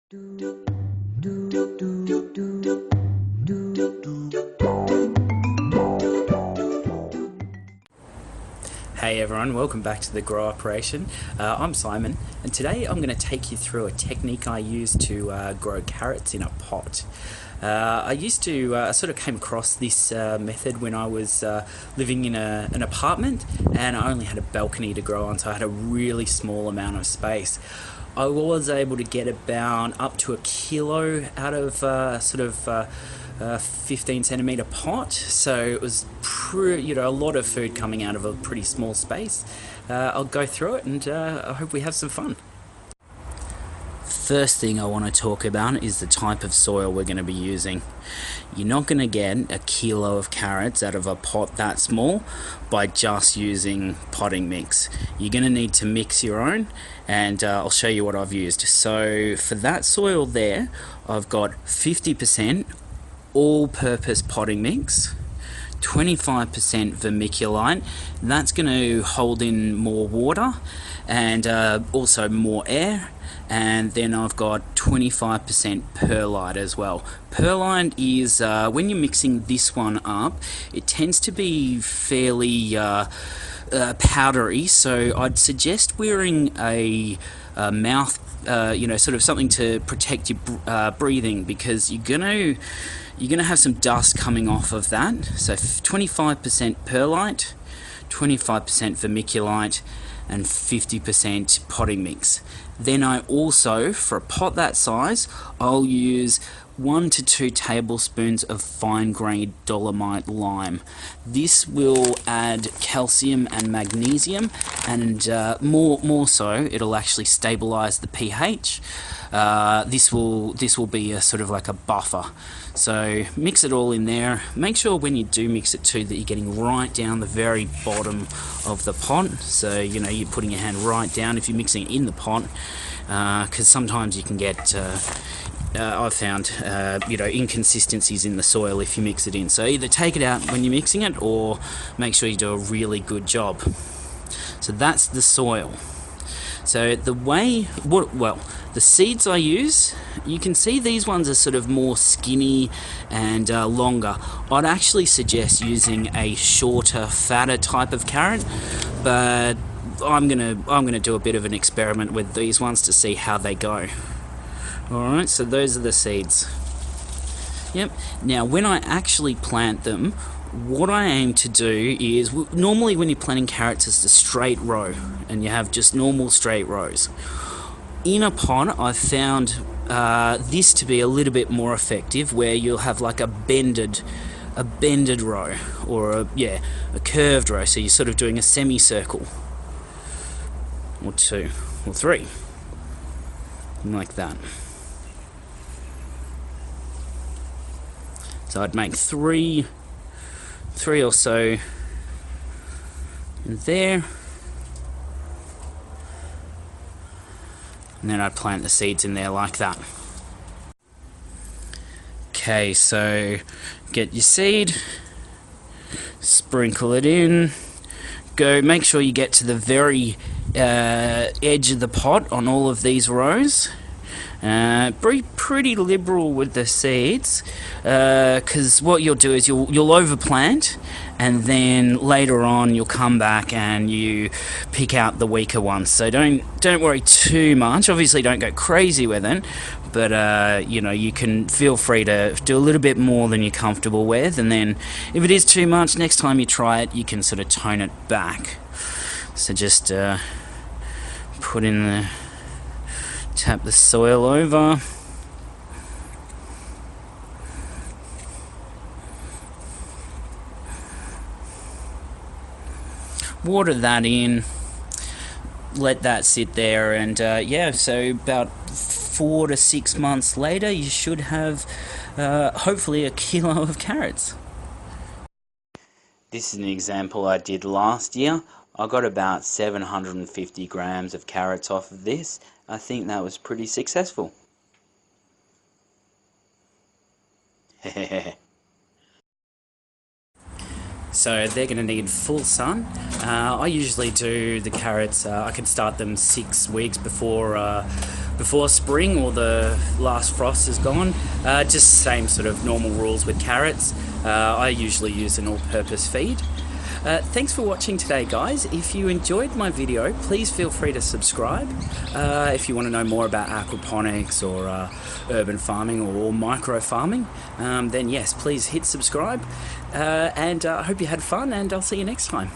Hey everyone, welcome back to the Grow Operation. I'm Simon, and today I'm going to take you through a technique I use to grow carrots in a pot. I sort of came across this method when I was living in an apartment, and I only had a balcony to grow on, so I had a really small amount of space. I was able to get about up to a kilo out of 15 centimetre pot, so it was a lot of food coming out of a pretty small space. I'll go through it, and I hope we have some fun. First thing I want to talk about is the type of soil we're going to be using. You're not going to get a kilo of carrots out of a pot that small by just using potting mix. You're going to need to mix your own, and I'll show you what I've used. So for that soil there, I've got 50% all-purpose potting mix, 25% vermiculite. That's going to hold in more water and also more air. And then I've got 25% perlite as well. Perlite is, when you're mixing this one up, it tends to be fairly powdery, so I'd suggest wearing a mouth, sort of something to protect your breathing, because you're gonna have some dust coming off of that. So 25% perlite, 25% vermiculite, and 50% potting mix. Then I also, for a pot that size, I'll use 1 to 2 tablespoons of fine-grained dolomite lime. This will add calcium and magnesium, and more so, it'll actually stabilize the pH. This will be a sort of like a buffer. So mix it all in there. Make sure when you do mix it too that you're getting right down the very bottom of the pot. So you're putting your hand right down if you're mixing it in the pot, because sometimes you can get I've found inconsistencies in the soil if you mix it in. So either take it out when you're mixing it, or make sure you do a really good job. So that's the soil. So the seeds I use, you can see these ones are sort of more skinny and longer. I'd actually suggest using a shorter, fatter type of carrot, but I'm gonna do a bit of an experiment with these ones to see how they go. Alright, so those are the seeds. Yep. Now when I actually plant them, what I aim to do is, normally when you're planting carrots, it's a straight row, and you have just normal straight rows. In a pot, I've found this to be a little bit more effective, where you'll have like a bended row, or a curved row. So you're sort of doing a semicircle, or 2, or 3, like that. So I'd make three or so in there, and then I'd plant the seeds in there like that. Okay, so get your seed, sprinkle it in, make sure you get to the very edge of the pot on all of these rows. Be pretty liberal with the seeds, because what you'll do is you'll overplant, and then later on you'll come back and you pick out the weaker ones. So don't worry too much. Obviously don't go crazy with it, but you can feel free to do a little bit more than you're comfortable with, and then if it is too much, next time you try it, you can sort of tone it back. So just put in the tap the soil over. Water that in, let that sit there, and so about 4 to 6 months later you should have hopefully a kilo of carrots. This is an example I did last year. I got about 750 grams of carrots off of this. I think that was pretty successful. So they're going to need full sun. I usually do the carrots, I can start them 6 weeks before before spring or the last frost is gone. Just same sort of normal rules with carrots. I usually use an all-purpose feed. Thanks for watching today, guys. If you enjoyed my video, please feel free to subscribe. If you want to know more about aquaponics or urban farming or micro farming, then yes, please hit subscribe. And I hope you had fun, and I'll see you next time.